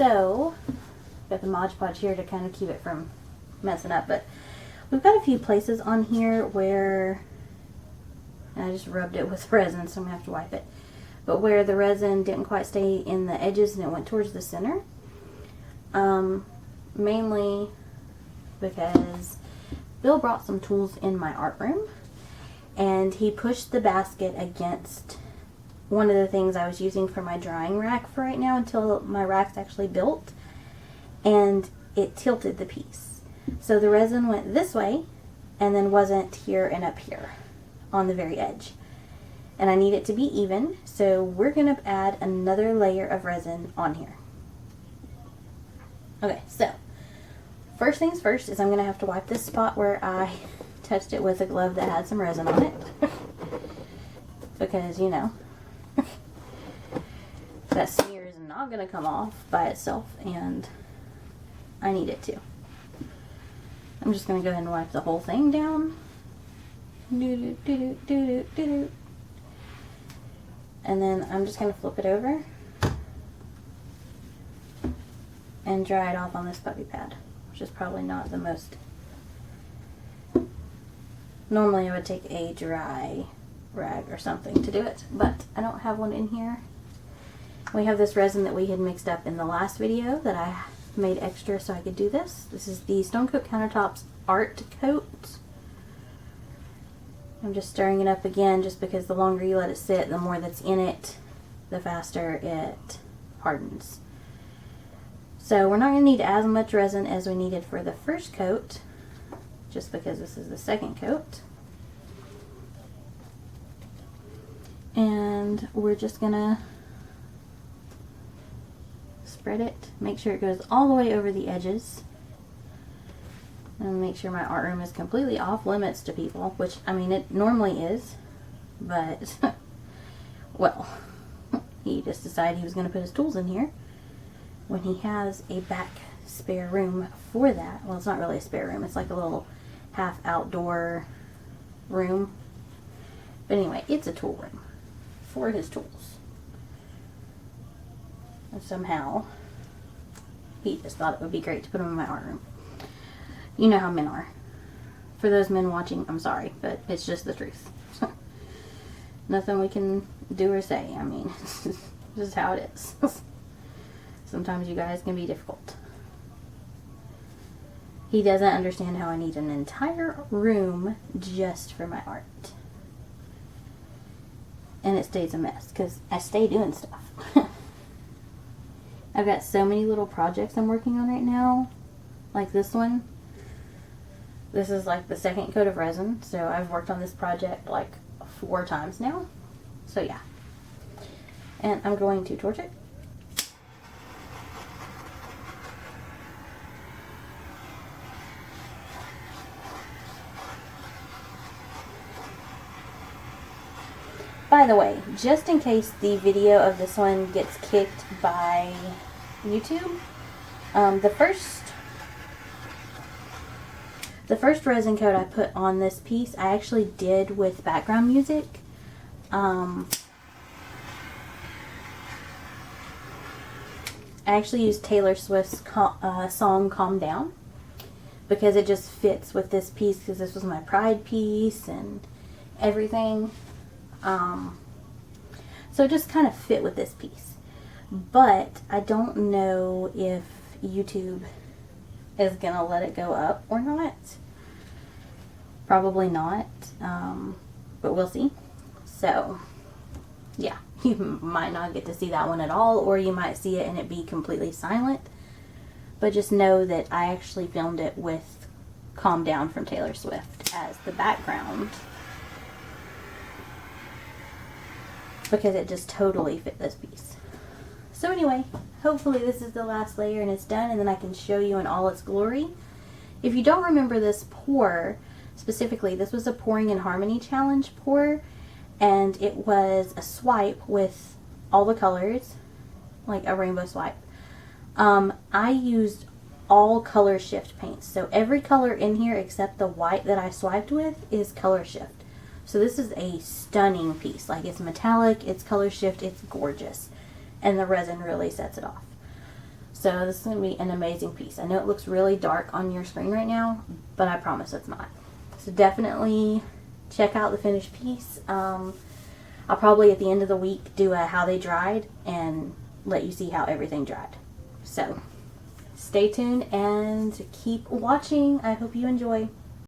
So, got the Mod Podge here to kind of keep it from messing up, but we've got a few places on here where, and I just rubbed it with resin, so I'm going to have to wipe it, but where the resin didn't quite stay in the edges and it went towards the center. Mainly because Bill brought some tools in my art room, and he pushed the basket against one of the things I was using for my drying rack for right now until my rack's actually built, and it tilted the piece. So the resin went this way and then wasn't here and up here on the very edge. And I need it to be even, so we're going to add another layer of resin on here. Okay, so first things first is I'm going to have to wipe this spot where I touched it with a glove that had some resin on it. Because, you know, that smear is not going to come off by itself, and I need it to. I'm just going to go ahead and wipe the whole thing down. And then I'm just going to flip it over and dry it off on this puppy pad, which is probably not the most. Normally I would take a dry rag or something to do it, but I don't have one in here. We have this resin that we had mixed up in the last video that I made extra so I could do this. This is the Stone Coat Countertops Art Coat. I'm just stirring it up again just because the longer you let it sit, the more that's in it, the faster it hardens. So we're not going to need as much resin as we needed for the first coat, just because this is the second coat. And we're just going to spread it, make sure it goes all the way over the edges, and make sure my art room is completely off limits to people, which, I mean, it normally is, but, well, he just decided he was going to put his tools in here when he has a back spare room for that. Well, it's not really a spare room, it's like a little half outdoor room, but anyway, it's a tool room for his tools. And somehow he just thought it would be great to put them in my art room. You know how men are. For those men watching, I'm sorry, but it's just the truth. Nothing we can do or say. I mean, this is how it is. Sometimes you guys can be difficult. He doesn't understand how I need an entire room just for my art. And it stays a mess because I stay doing stuff. I've got so many little projects I'm working on right now, like this one. This is like the second coat of resin, so I've worked on this project like 4 times now. So yeah. And I'm going to torch it. By the way, just in case the video of this one gets kicked by YouTube, the first resin coat I put on this piece, I actually did with background music. I actually used Taylor Swift's song Calm Down, because it just fits with this piece, because this was my pride piece and everything. So it just kind of fit with this piece. But I don't know if YouTube is going to let it go up or not. Probably not, but we'll see. So, yeah, you might not get to see that one at all, or you might see it and it be completely silent. But just know that I actually filmed it with Calm Down from Taylor Swift as the background, because it just totally fit this piece. So anyway, hopefully this is the last layer and it's done, and then I can show you in all its glory. If you don't remember this pour, specifically, this was a Pouring in Harmony Challenge pour, and it was a swipe with all the colors, like a rainbow swipe. I used all color shift paints, so every color in here except the white that I swiped with is color shift. So this is a stunning piece. Like, it's metallic, it's color shift, it's gorgeous, and the resin really sets it off. So this is going to be an amazing piece. I know it looks really dark on your screen right now, but I promise it's not. So definitely check out the finished piece. I'll probably at the end of the week do a how they dried and let you see how everything dried. So stay tuned and keep watching. I hope you enjoy.